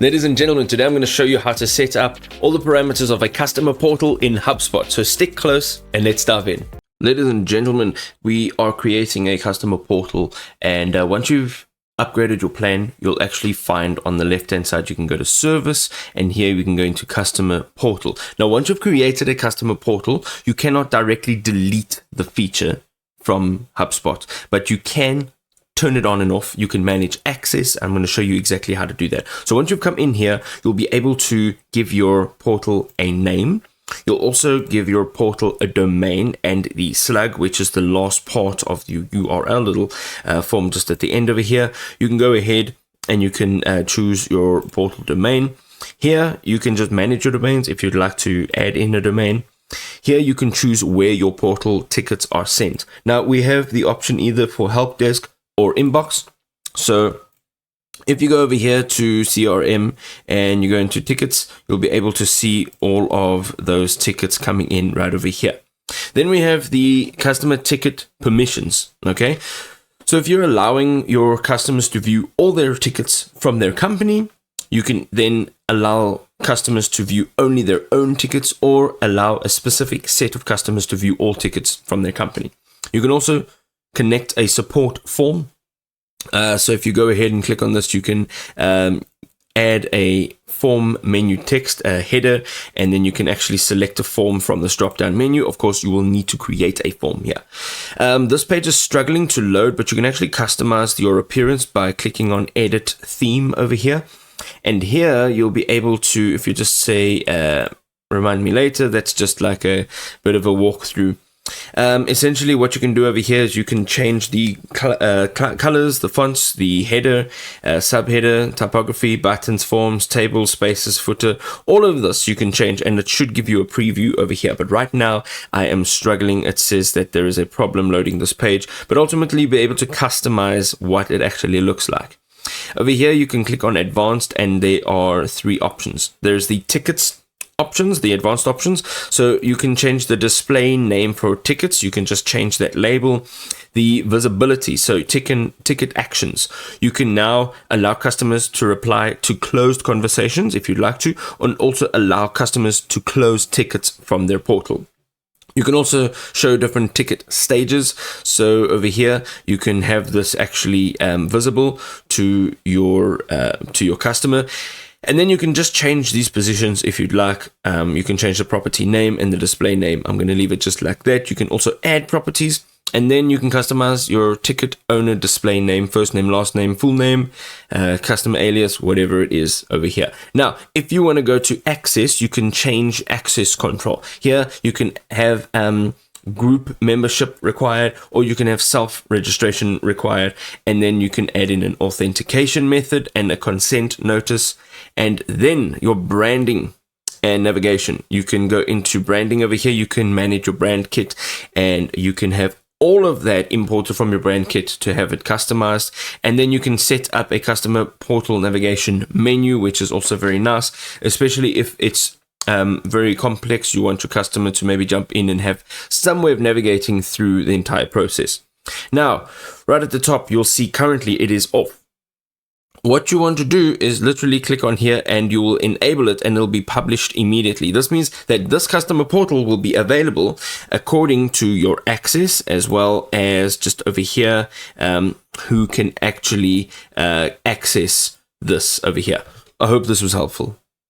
Ladies and gentlemen, today I'm going to show you how to set up all the parameters of a customer portal in HubSpot. So stick close and let's dive in. Ladies and gentlemen, we are creating a customer portal, and once you've upgraded your plan, you'll actually find on the left hand side you can go to service, and here we can go into customer portal. Now once you've created a customer portal, you cannot directly delete the feature from HubSpot, but you can turn it on and off. You can manage access. I'm going to show you exactly how to do that. So once you've come in here, you'll be able to give your portal a name. You'll also give your portal a domain and the slug, which is the last part of the URL, little form just at the end over here. You can go ahead and you can choose your portal domain. Here you can just manage your domains if you'd like to add in a domain. Here you can choose where your portal tickets are sent. Now we have the option either for help desk or inbox. So if you go over here to CRM and you go into tickets, you'll be able to see all of those tickets coming in right over here. Then we have the customer ticket permissions. Okay, so if you're allowing your customers to view all their tickets from their company, you can then allow customers to view only their own tickets, or allow a specific set of customers to view all tickets from their company. You can also connect a support form. So if you go ahead and click on this, you can add a form menu text, a header, and then you can actually select a form from this drop down menu. Of course, you will need to create a form here. This page is struggling to load, but you can actually customize your appearance by clicking on edit theme over here. And here you'll be able to, if you just say remind me later, that's just like a bit of a walkthrough. Essentially what you can do over here is you can change the colors, the fonts, the header, subheader, typography, buttons, forms, tables, spaces, footer, all of this you can change, and it should give you a preview over here. But right now I am struggling. It says that there is a problem loading this page, but ultimately be able to customize what it actually looks like. Over here you can click on advanced, and there are three options. There's the tickets options, the advanced options. So you can change the display name for tickets. You can just change that label. The visibility, so ticket actions. You can now allow customers to reply to closed conversations if you'd like to, and also allow customers to close tickets from their portal. You can also show different ticket stages. So over here, you can have this actually visible to your customer. And then you can just change these positions if you'd like. You can change the property name and the display name. I'm going to leave it just like that. You can also add properties, and then you can customize your ticket owner display name, first name, last name, full name, customer alias, whatever it is over here. Now, if you want to go to access, you can change access control. Here you can have group membership required, or you can have self-registration required, and then you can add in an authentication method and a consent notice, and then your branding and navigation. You can go into branding over here. You can manage your brand kit, and you can have all of that imported from your brand kit to have it customized. And then you can set up a customer portal navigation menu, which is also very nice, especially if it's very complex. You want your customer to maybe jump in and have some way of navigating through the entire process. Now, right at the top, you'll see currently it is off. What you want to do is literally click on here and you will enable it, and it'll be published immediately. This means that this customer portal will be available according to your access, as well as just over here, who can actually access this over here. I hope this was helpful.